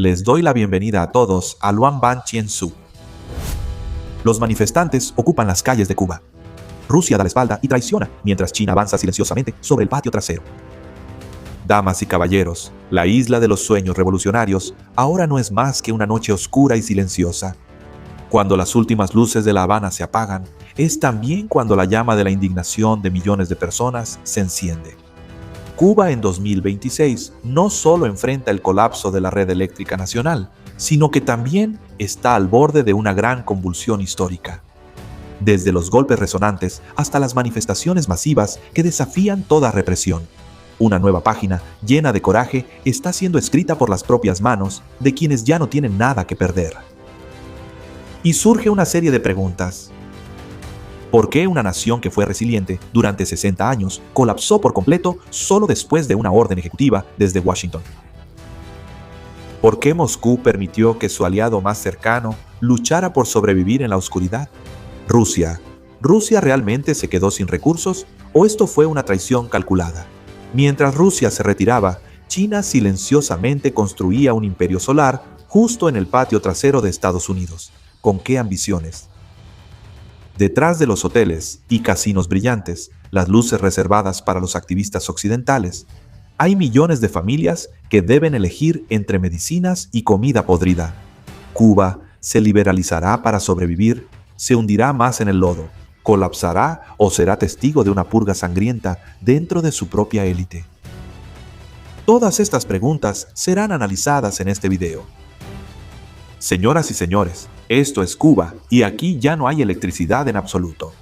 Les doy la bienvenida a todos a Luang Ban Chien Su. Los manifestantes ocupan las calles de Cuba. Rusia da la espalda y traiciona, mientras China avanza silenciosamente sobre el patio trasero. Damas y caballeros, la isla de los sueños revolucionarios ahora no es más que una noche oscura y silenciosa. Cuando las últimas luces de La Habana se apagan, es también cuando la llama de la indignación de millones de personas se enciende. Cuba en 2026 no solo enfrenta el colapso de la red eléctrica nacional, sino que también está al borde de una gran convulsión histórica. Desde los golpes resonantes hasta las manifestaciones masivas que desafían toda represión. Una nueva página, llena de coraje, está siendo escrita por las propias manos de quienes ya no tienen nada que perder. Y surge una serie de preguntas. ¿Por qué una nación que fue resiliente durante 60 años colapsó por completo solo después de una orden ejecutiva desde Washington? ¿Por qué Moscú permitió que su aliado más cercano luchara por sobrevivir en la oscuridad? ¿Rusia realmente se quedó sin recursos o esto fue una traición calculada? Mientras Rusia se retiraba, China silenciosamente construía un imperio solar justo en el patio trasero de Estados Unidos. ¿Con qué ambiciones? Detrás de los hoteles y casinos brillantes, las luces reservadas para los activistas occidentales, hay millones de familias que deben elegir entre medicinas y comida podrida. Cuba se liberalizará para sobrevivir, se hundirá más en el lodo, colapsará o será testigo de una purga sangrienta dentro de su propia élite. Todas estas preguntas serán analizadas en este video. Señoras y señores, esto es Cuba y aquí ya no hay electricidad en absoluto.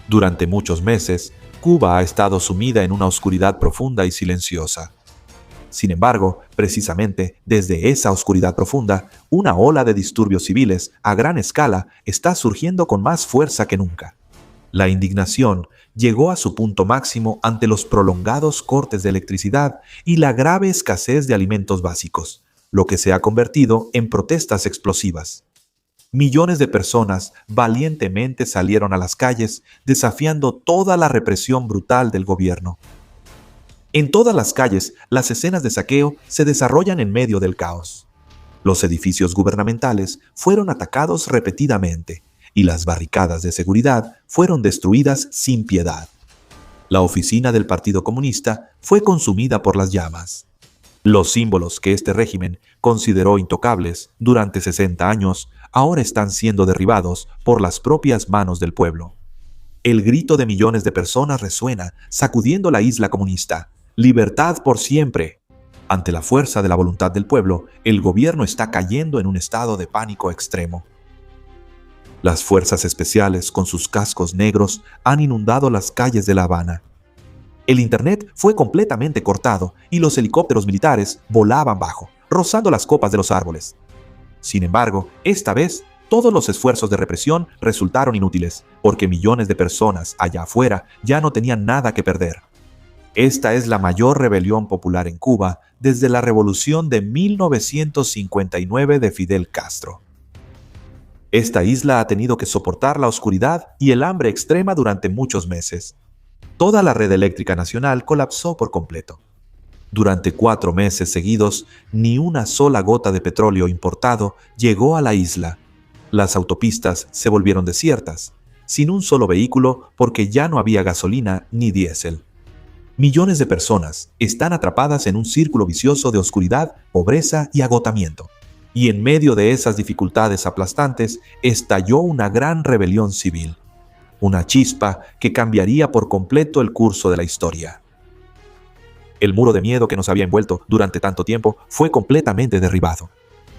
Durante muchos meses, Cuba ha estado sumida en una oscuridad profunda y silenciosa. Sin embargo, precisamente desde esa oscuridad profunda, una ola de disturbios civiles a gran escala está surgiendo con más fuerza que nunca. La indignación llegó a su punto máximo ante los prolongados cortes de electricidad y la grave escasez de alimentos básicos, lo que se ha convertido en protestas explosivas. Millones de personas valientemente salieron a las calles desafiando toda la represión brutal del gobierno. En todas las calles, las escenas de saqueo se desarrollan en medio del caos. Los edificios gubernamentales fueron atacados repetidamente y las barricadas de seguridad fueron destruidas sin piedad. La oficina del Partido Comunista fue consumida por las llamas. Los símbolos que este régimen consideró intocables durante 60 años ahora están siendo derribados por las propias manos del pueblo. El grito de millones de personas resuena, sacudiendo la isla comunista. ¡Libertad por siempre! Ante la fuerza de la voluntad del pueblo, el gobierno está cayendo en un estado de pánico extremo. Las fuerzas especiales, con sus cascos negros, han inundado las calles de La Habana. El internet fue completamente cortado y los helicópteros militares volaban bajo, rozando las copas de los árboles. Sin embargo, esta vez, todos los esfuerzos de represión resultaron inútiles, porque millones de personas allá afuera ya no tenían nada que perder. Esta es la mayor rebelión popular en Cuba desde la revolución de 1959 de Fidel Castro. Esta isla ha tenido que soportar la oscuridad y el hambre extrema durante muchos meses. Toda la red eléctrica nacional colapsó por completo. Durante 4 meses seguidos, ni una sola gota de petróleo importado llegó a la isla. Las autopistas se volvieron desiertas, sin un solo vehículo porque ya no había gasolina ni diésel. Millones de personas están atrapadas en un círculo vicioso de oscuridad, pobreza y agotamiento. Y en medio de esas dificultades aplastantes, estalló una gran rebelión civil. Una chispa que cambiaría por completo el curso de la historia. El muro de miedo que nos había envuelto durante tanto tiempo fue completamente derribado.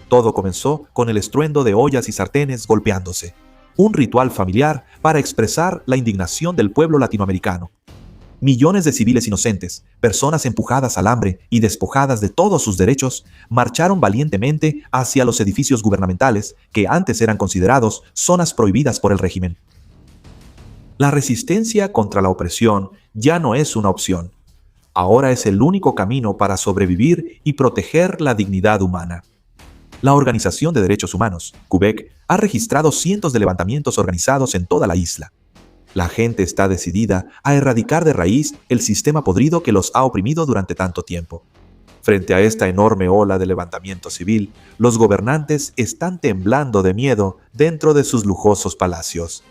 Todo comenzó con el estruendo de ollas y sartenes golpeándose. Un ritual familiar para expresar la indignación del pueblo latinoamericano. Millones de civiles inocentes, personas empujadas al hambre y despojadas de todos sus derechos, marcharon valientemente hacia los edificios gubernamentales que antes eran considerados zonas prohibidas por el régimen. La resistencia contra la opresión ya no es una opción. Ahora es el único camino para sobrevivir y proteger la dignidad humana. La Organización de Derechos Humanos, CUBEC, ha registrado cientos de levantamientos organizados en toda la isla. La gente está decidida a erradicar de raíz el sistema podrido que los ha oprimido durante tanto tiempo. Frente a esta enorme ola de levantamiento civil, los gobernantes están temblando de miedo dentro de sus lujosos palacios.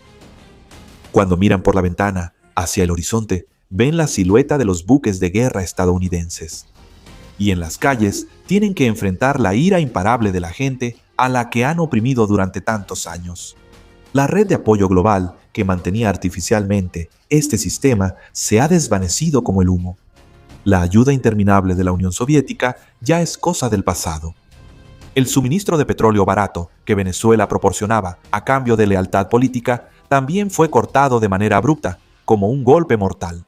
Cuando miran por la ventana hacia el horizonte, ven la silueta de los buques de guerra estadounidenses. Y en las calles tienen que enfrentar la ira imparable de la gente a la que han oprimido durante tantos años. La red de apoyo global que mantenía artificialmente este sistema se ha desvanecido como el humo. La ayuda interminable de la Unión Soviética ya es cosa del pasado. El suministro de petróleo barato que Venezuela proporcionaba a cambio de lealtad política también fue cortado de manera abrupta, como un golpe mortal.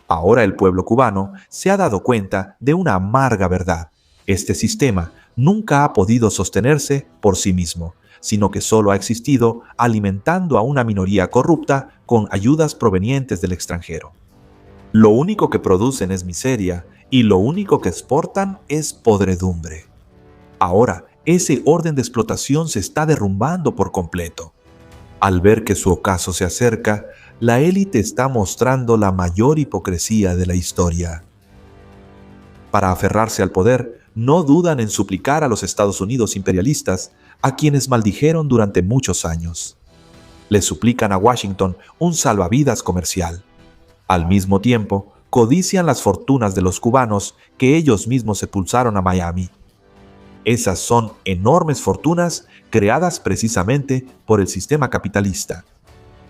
Ahora el pueblo cubano se ha dado cuenta de una amarga verdad. Este sistema nunca ha podido sostenerse por sí mismo, sino que solo ha existido alimentando a una minoría corrupta con ayudas provenientes del extranjero. Lo único que producen es miseria y lo único que exportan es podredumbre. Ahora, ese orden de explotación se está derrumbando por completo. Al ver que su ocaso se acerca, la élite está mostrando la mayor hipocresía de la historia. Para aferrarse al poder, no dudan en suplicar a los Estados Unidos imperialistas, a quienes maldijeron durante muchos años. Les suplican a Washington un salvavidas comercial. Al mismo tiempo, codician las fortunas de los cubanos que ellos mismos expulsaron a Miami. Esas son enormes fortunas creadas precisamente por el sistema capitalista.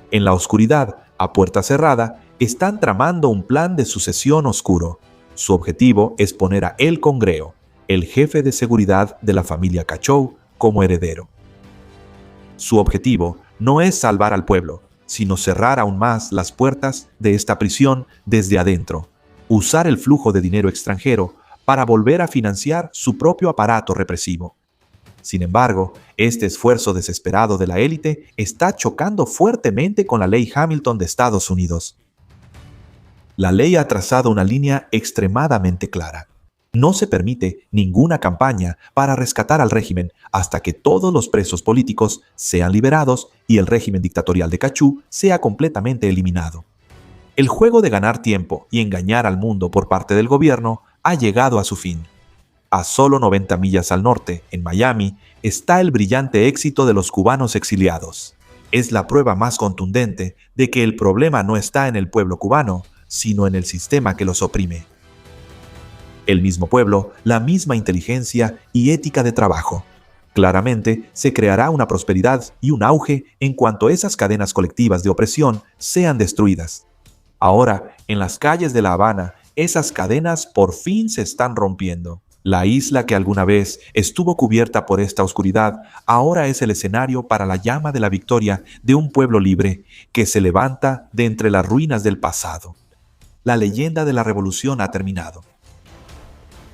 En la oscuridad, a puerta cerrada, están tramando un plan de sucesión oscuro. Su objetivo es poner a El Congreo, el jefe de seguridad de la familia Cachou, como heredero. Su objetivo no es salvar al pueblo, sino cerrar aún más las puertas de esta prisión desde adentro, usar el flujo de dinero extranjero para volver a financiar su propio aparato represivo. Sin embargo, este esfuerzo desesperado de la élite está chocando fuertemente con la ley Hamilton de Estados Unidos. La ley ha trazado una línea extremadamente clara. No se permite ninguna campaña para rescatar al régimen hasta que todos los presos políticos sean liberados y el régimen dictatorial de Cachú sea completamente eliminado. El juego de ganar tiempo y engañar al mundo por parte del gobierno ha llegado a su fin. A solo 90 millas al norte, en Miami, está el brillante éxito de los cubanos exiliados. Es la prueba más contundente de que el problema no está en el pueblo cubano, sino en el sistema que los oprime. El mismo pueblo, la misma inteligencia y ética de trabajo. Claramente, se creará una prosperidad y un auge en cuanto esas cadenas colectivas de opresión sean destruidas. Ahora, en las calles de La Habana, esas cadenas por fin se están rompiendo. La isla que alguna vez estuvo cubierta por esta oscuridad, ahora es el escenario para la llama de la victoria de un pueblo libre que se levanta de entre las ruinas del pasado. La leyenda de la revolución ha terminado.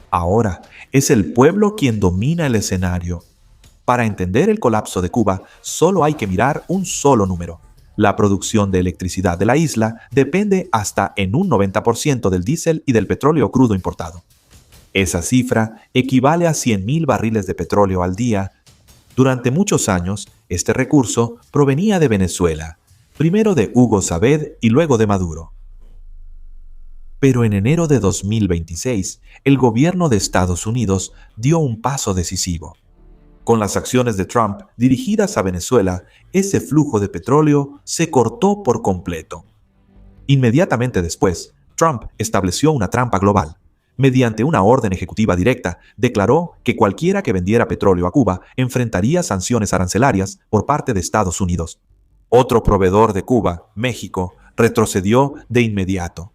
Ahora es el pueblo quien domina el escenario. Para entender el colapso de Cuba, solo hay que mirar un solo número. La producción de electricidad de la isla depende hasta en un 90% del diésel y del petróleo crudo importado. Esa cifra equivale a 100.000 barriles de petróleo al día. Durante muchos años, este recurso provenía de Venezuela, primero de Hugo Chávez y luego de Maduro. Pero en enero de 2026, el gobierno de Estados Unidos dio un paso decisivo. Con las acciones de Trump dirigidas a Venezuela, ese flujo de petróleo se cortó por completo. Inmediatamente después, Trump estableció una trampa global. Mediante una orden ejecutiva directa, declaró que cualquiera que vendiera petróleo a Cuba enfrentaría sanciones arancelarias por parte de Estados Unidos. Otro proveedor de Cuba, México, retrocedió de inmediato.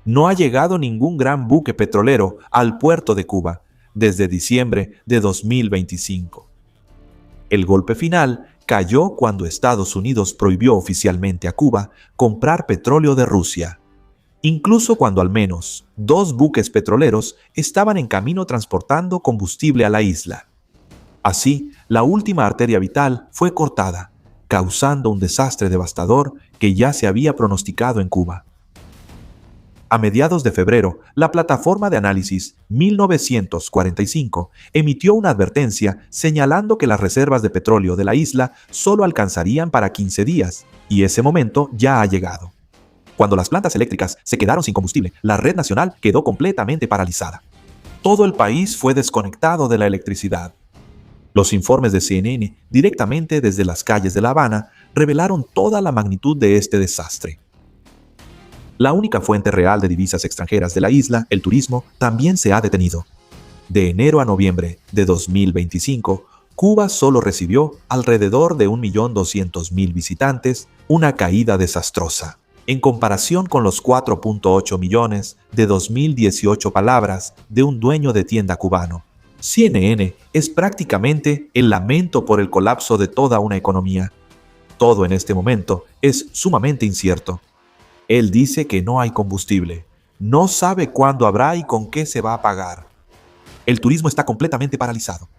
No ha llegado ningún gran buque petrolero al puerto de Cuba desde diciembre de 2025. El golpe final cayó cuando Estados Unidos prohibió oficialmente a Cuba comprar petróleo de Rusia, incluso cuando al menos 2 buques petroleros estaban en camino transportando combustible a la isla. Así, la última arteria vital fue cortada, causando un desastre devastador que ya se había pronosticado en Cuba. A mediados de febrero, la plataforma de análisis 1945 emitió una advertencia señalando que las reservas de petróleo de la isla solo alcanzarían para 15 días, y ese momento ya ha llegado. Cuando las plantas eléctricas se quedaron sin combustible, la red nacional quedó completamente paralizada. Todo el país fue desconectado de la electricidad. Los informes de CNN, directamente desde las calles de La Habana, revelaron toda la magnitud de este desastre. La única fuente real de divisas extranjeras de la isla, el turismo, también se ha detenido. De enero a noviembre de 2025, Cuba solo recibió alrededor de 1.200.000 visitantes, una caída desastrosa, en comparación con los 4.8 millones de 2018 palabras de un dueño de tienda cubano. CNN es prácticamente el lamento por el colapso de toda una economía. Todo en este momento es sumamente incierto. Él dice que no hay combustible, no sabe cuándo habrá y con qué se va a pagar. El turismo está completamente paralizado.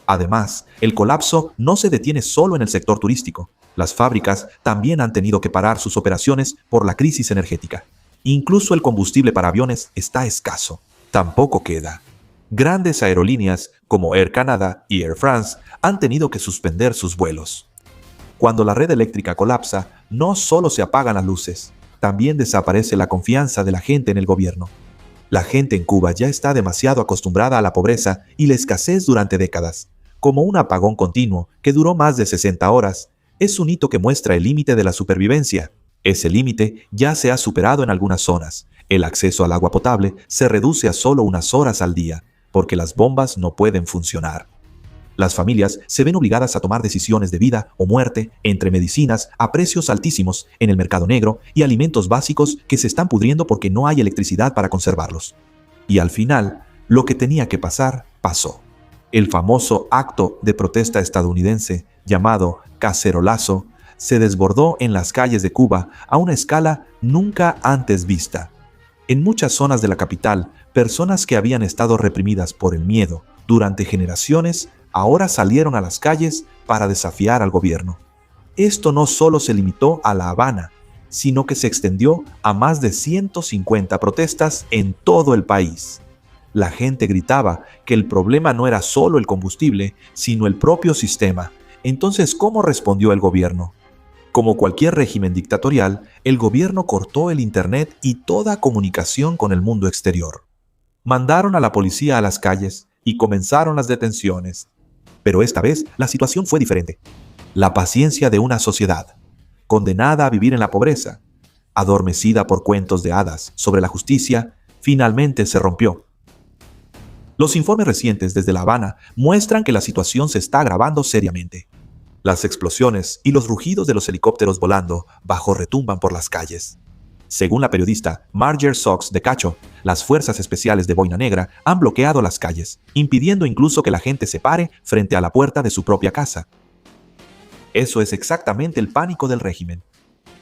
Además, el colapso no se detiene solo en el sector turístico. Las fábricas también han tenido que parar sus operaciones por la crisis energética. Incluso el combustible para aviones está escaso. Tampoco queda. Grandes aerolíneas como Air Canada y Air France han tenido que suspender sus vuelos. Cuando la red eléctrica colapsa, no solo se apagan las luces, también desaparece la confianza de la gente en el gobierno. La gente en Cuba ya está demasiado acostumbrada a la pobreza y la escasez durante décadas. Como un apagón continuo que duró más de 60 horas, es un hito que muestra el límite de la supervivencia. Ese límite ya se ha superado en algunas zonas. El acceso al agua potable se reduce a solo unas horas al día, porque las bombas no pueden funcionar. Las familias se ven obligadas a tomar decisiones de vida o muerte entre medicinas a precios altísimos en el mercado negro y alimentos básicos que se están pudriendo porque no hay electricidad para conservarlos. Y al final, lo que tenía que pasar, pasó. El famoso acto de protesta estadounidense llamado cacerolazo se desbordó en las calles de Cuba a una escala nunca antes vista. En muchas zonas de la capital, personas que habían estado reprimidas por el miedo durante generaciones ahora salieron a las calles para desafiar al gobierno. Esto no solo se limitó a La Habana, sino que se extendió a más de 150 protestas en todo el país. La gente gritaba que el problema no era solo el combustible, sino el propio sistema. Entonces, ¿cómo respondió el gobierno? Como cualquier régimen dictatorial, el gobierno cortó el Internet y toda comunicación con el mundo exterior. Mandaron a la policía a las calles y comenzaron las detenciones. Pero esta vez la situación fue diferente. La paciencia de una sociedad, condenada a vivir en la pobreza, adormecida por cuentos de hadas sobre la justicia, finalmente se rompió. Los informes recientes desde La Habana muestran que la situación se está agravando seriamente. Las explosiones y los rugidos de los helicópteros volando bajo retumban por las calles. Según la periodista Marger Sox de Cacho, las fuerzas especiales de Boina Negra han bloqueado las calles, impidiendo incluso que la gente se pare frente a la puerta de su propia casa. Eso es exactamente el pánico del régimen.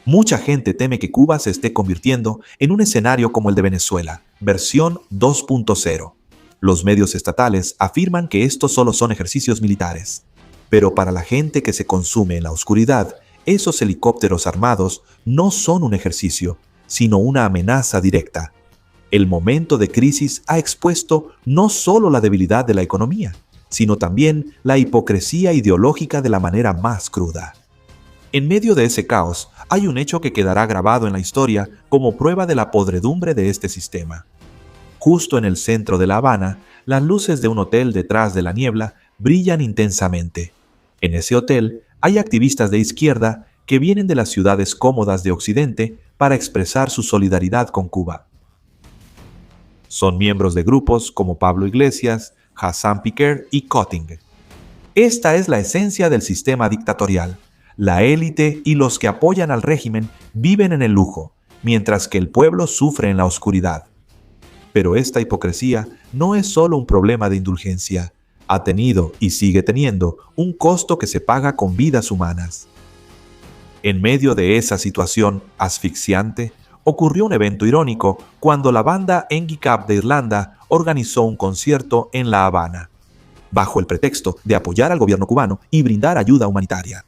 Mucha gente teme que Cuba se esté convirtiendo en un escenario como el de Venezuela, versión 2.0. Los medios estatales afirman que estos solo son ejercicios militares. Pero para la gente que se consume en la oscuridad, esos helicópteros armados no son un ejercicio, sino una amenaza directa. El momento de crisis ha expuesto no solo la debilidad de la economía, sino también la hipocresía ideológica de la manera más cruda. En medio de ese caos, hay un hecho que quedará grabado en la historia como prueba de la podredumbre de este sistema. Justo en el centro de La Habana, las luces de un hotel detrás de la niebla brillan intensamente. En ese hotel hay activistas de izquierda que vienen de las ciudades cómodas de Occidente para expresar su solidaridad con Cuba. Son miembros de grupos como Pablo Iglesias, Hassan Piquer y Cotting. Esta es la esencia del sistema dictatorial. La élite y los que apoyan al régimen viven en el lujo, mientras que el pueblo sufre en la oscuridad. Pero esta hipocresía no es solo un problema de indulgencia. Ha tenido y sigue teniendo un costo que se paga con vidas humanas. En medio de esa situación asfixiante, ocurrió un evento irónico cuando la banda Engi Cap de Irlanda organizó un concierto en La Habana, bajo el pretexto de apoyar al gobierno cubano y brindar ayuda humanitaria.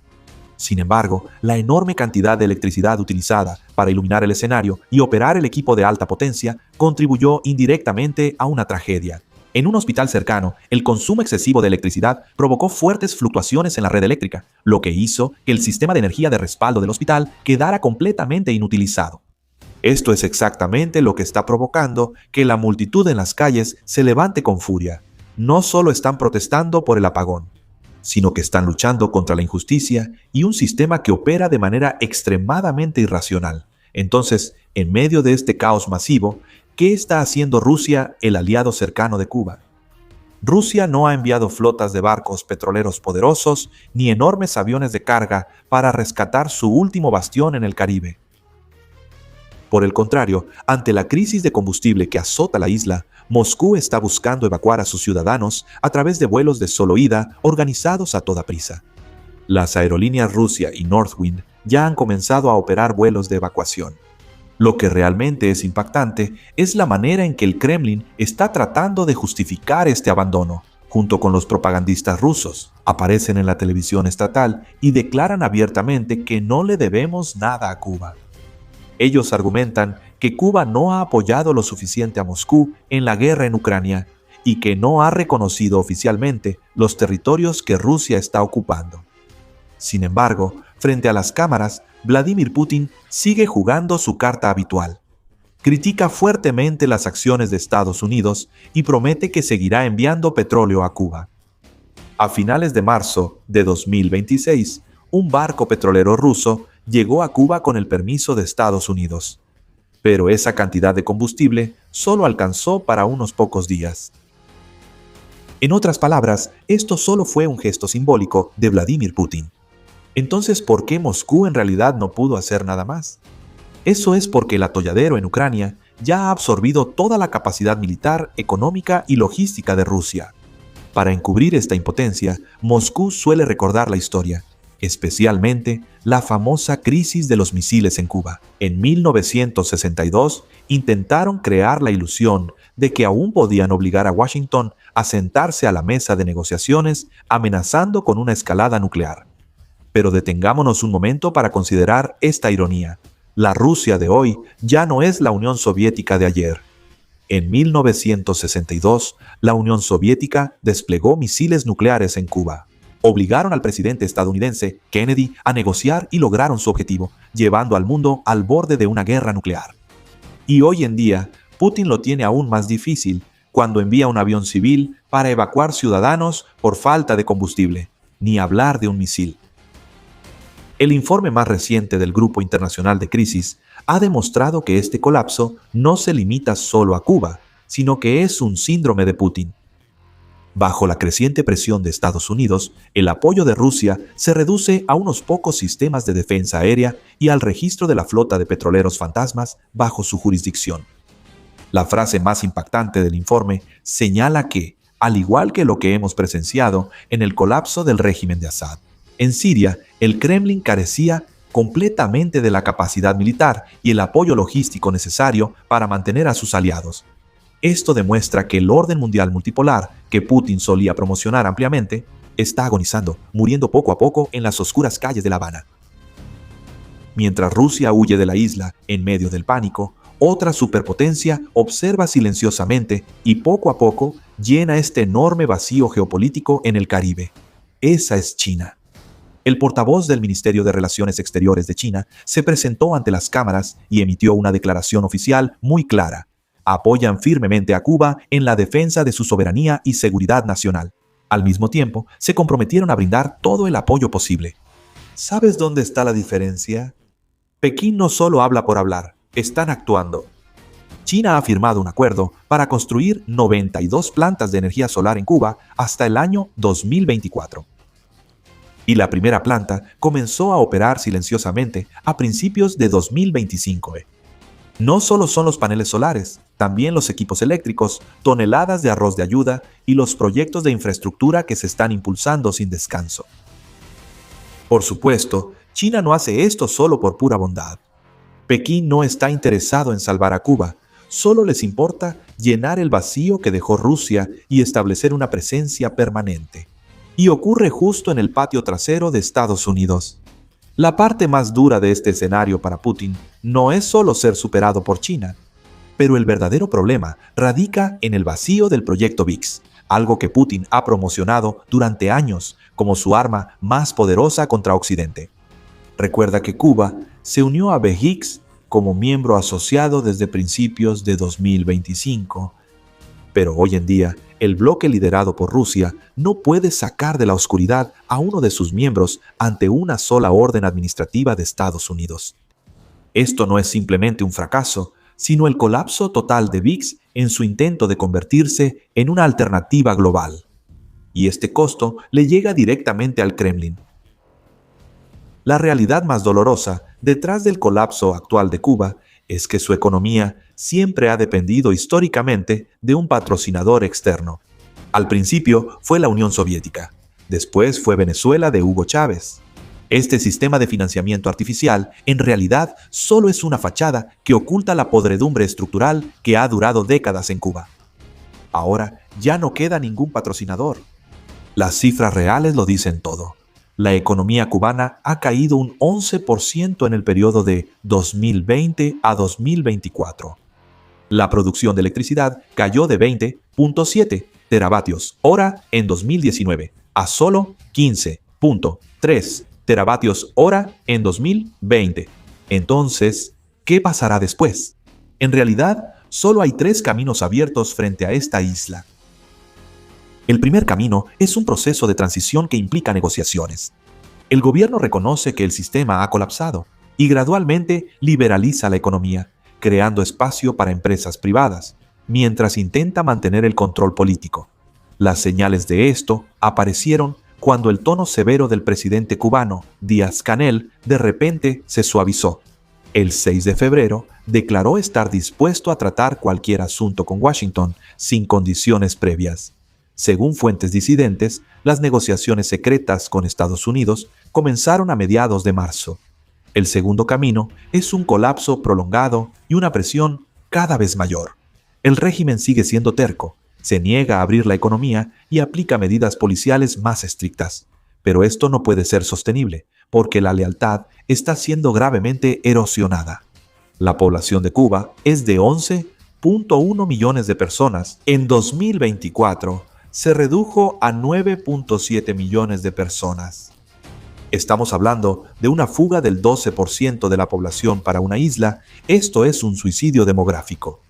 Sin embargo, la enorme cantidad de electricidad utilizada para iluminar el escenario y operar el equipo de alta potencia contribuyó indirectamente a una tragedia. En un hospital cercano, el consumo excesivo de electricidad provocó fuertes fluctuaciones en la red eléctrica, lo que hizo que el sistema de energía de respaldo del hospital quedara completamente inutilizado. Esto es exactamente lo que está provocando que la multitud en las calles se levante con furia. No solo están protestando por el apagón, sino que están luchando contra la injusticia y un sistema que opera de manera extremadamente irracional. Entonces, en medio de este caos masivo, ¿qué está haciendo Rusia, el aliado cercano de Cuba? Rusia no ha enviado flotas de barcos petroleros poderosos ni enormes aviones de carga para rescatar su último bastión en el Caribe. Por el contrario, ante la crisis de combustible que azota la isla, Moscú está buscando evacuar a sus ciudadanos a través de vuelos de solo ida organizados a toda prisa. Las aerolíneas Rusia y Northwind ya han comenzado a operar vuelos de evacuación. Lo que realmente es impactante es la manera en que el Kremlin está tratando de justificar este abandono. Junto con los propagandistas rusos, aparecen en la televisión estatal y declaran abiertamente que no le debemos nada a Cuba. Ellos argumentan que Cuba no ha apoyado lo suficiente a Moscú en la guerra en Ucrania y que no ha reconocido oficialmente los territorios que Rusia está ocupando. Sin embargo, frente a las cámaras, Vladimir Putin sigue jugando su carta habitual. Critica fuertemente las acciones de Estados Unidos y promete que seguirá enviando petróleo a Cuba. A finales de marzo de 2026, un barco petrolero ruso llegó a Cuba con el permiso de Estados Unidos. Pero esa cantidad de combustible solo alcanzó para unos pocos días. En otras palabras, esto solo fue un gesto simbólico de Vladimir Putin. Entonces, ¿por qué Moscú en realidad no pudo hacer nada más? Eso es porque el atolladero en Ucrania ya ha absorbido toda la capacidad militar, económica y logística de Rusia. Para encubrir esta impotencia, Moscú suele recordar la historia, especialmente la famosa crisis de los misiles en Cuba. En 1962 intentaron crear la ilusión de que aún podían obligar a Washington a sentarse a la mesa de negociaciones amenazando con una escalada nuclear. Pero detengámonos un momento para considerar esta ironía. La Rusia de hoy ya no es la Unión Soviética de ayer. En 1962, la Unión Soviética desplegó misiles nucleares en Cuba. Obligaron al presidente estadounidense, Kennedy, a negociar y lograron su objetivo, llevando al mundo al borde de una guerra nuclear. Y hoy en día, Putin lo tiene aún más difícil cuando envía un avión civil para evacuar ciudadanos por falta de combustible, ni hablar de un misil. El informe más reciente del Grupo Internacional de Crisis ha demostrado que este colapso no se limita solo a Cuba, sino que es un síndrome de Putin. Bajo la creciente presión de Estados Unidos, el apoyo de Rusia se reduce a unos pocos sistemas de defensa aérea y al registro de la flota de petroleros fantasmas bajo su jurisdicción. La frase más impactante del informe señala que, al igual que lo que hemos presenciado en el colapso del régimen de Assad, en Siria, el Kremlin carecía completamente de la capacidad militar y el apoyo logístico necesario para mantener a sus aliados. Esto demuestra que el orden mundial multipolar, que Putin solía promocionar ampliamente, está agonizando, muriendo poco a poco en las oscuras calles de La Habana. Mientras Rusia huye de la isla en medio del pánico, otra superpotencia observa silenciosamente y poco a poco llena este enorme vacío geopolítico en el Caribe. Esa es China. El portavoz del Ministerio de Relaciones Exteriores de China se presentó ante las cámaras y emitió una declaración oficial muy clara. Apoyan firmemente a Cuba en la defensa de su soberanía y seguridad nacional. Al mismo tiempo, se comprometieron a brindar todo el apoyo posible. ¿Sabes dónde está la diferencia? Pekín no solo habla por hablar, están actuando. China ha firmado un acuerdo para construir 92 plantas de energía solar en Cuba hasta el año 2024. Y la primera planta comenzó a operar silenciosamente a principios de 2025. No solo son los paneles solares, también los equipos eléctricos, toneladas de arroz de ayuda y los proyectos de infraestructura que se están impulsando sin descanso. Por supuesto, China no hace esto solo por pura bondad. Pekín no está interesado en salvar a Cuba, solo les importa llenar el vacío que dejó Rusia y establecer una presencia permanente. Y ocurre justo en el patio trasero de Estados Unidos. La parte más dura de este escenario para Putin no es solo ser superado por China, pero el verdadero problema radica en el vacío del proyecto VIX, algo que Putin ha promocionado durante años como su arma más poderosa contra Occidente. Recuerda que Cuba se unió a BRICS como miembro asociado desde principios de 2025. Pero hoy en día, el bloque liderado por Rusia no puede sacar de la oscuridad a uno de sus miembros ante una sola orden administrativa de Estados Unidos. Esto no es simplemente un fracaso, sino el colapso total de VIX en su intento de convertirse en una alternativa global. Y este costo le llega directamente al Kremlin. La realidad más dolorosa detrás del colapso actual de Cuba es que su economía siempre ha dependido históricamente de un patrocinador externo. Al principio fue la Unión Soviética, después fue Venezuela de Hugo Chávez. Este sistema de financiamiento artificial en realidad solo es una fachada que oculta la podredumbre estructural que ha durado décadas en Cuba. Ahora ya no queda ningún patrocinador. Las cifras reales lo dicen todo. La economía cubana ha caído un 11% en el periodo de 2020 a 2024. La producción de electricidad cayó de 20.7 teravatios hora en 2019 a solo 15.3 teravatios hora en 2020. Entonces, ¿qué pasará después? En realidad, solo hay 3 caminos abiertos frente a esta isla. El primer camino es un proceso de transición que implica negociaciones. El gobierno reconoce que el sistema ha colapsado y gradualmente liberaliza la economía, creando espacio para empresas privadas, mientras intenta mantener el control político. Las señales de esto aparecieron cuando el tono severo del presidente cubano, Díaz-Canel, de repente se suavizó. El 6 de febrero declaró estar dispuesto a tratar cualquier asunto con Washington sin condiciones previas. Según fuentes disidentes, las negociaciones secretas con Estados Unidos comenzaron a mediados de marzo. El segundo camino es un colapso prolongado y una presión cada vez mayor. El régimen sigue siendo terco, se niega a abrir la economía y aplica medidas policiales más estrictas. Pero esto no puede ser sostenible, porque la lealtad está siendo gravemente erosionada. La población de Cuba es de 11.1 millones de personas. En 2024 se redujo a 9.7 millones de personas. Estamos hablando de una fuga del 12% de la población para una isla. Esto es un suicidio demográfico.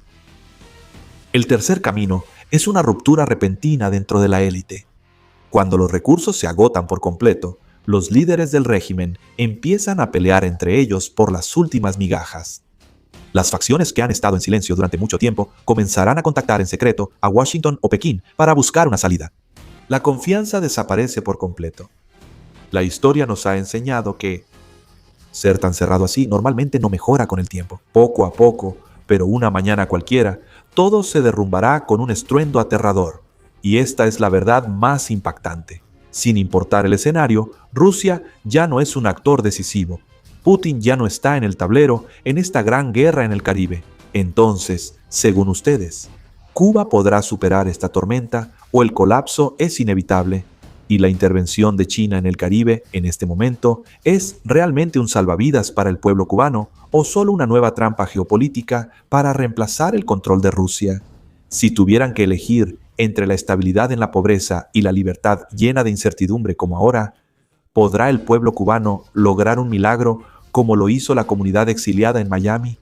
El tercer camino es una ruptura repentina dentro de la élite. Cuando los recursos se agotan por completo, los líderes del régimen empiezan a pelear entre ellos por las últimas migajas. Las facciones que han estado en silencio durante mucho tiempo comenzarán a contactar en secreto a Washington o Pekín para buscar una salida. La confianza desaparece por completo. La historia nos ha enseñado que ser tan cerrado así normalmente no mejora con el tiempo. Poco a poco, pero una mañana cualquiera, todo se derrumbará con un estruendo aterrador. Y esta es la verdad más impactante. Sin importar el escenario, Rusia ya no es un actor decisivo. Putin ya no está en el tablero en esta gran guerra en el Caribe. Entonces, según ustedes, ¿Cuba podrá superar esta tormenta o el colapso es inevitable? Y la intervención de China en el Caribe en este momento ¿es realmente un salvavidas para el pueblo cubano o solo una nueva trampa geopolítica para reemplazar el control de Rusia? Si tuvieran que elegir entre la estabilidad en la pobreza y la libertad llena de incertidumbre como ahora, ¿podrá el pueblo cubano lograr un milagro como lo hizo la comunidad exiliada en Miami?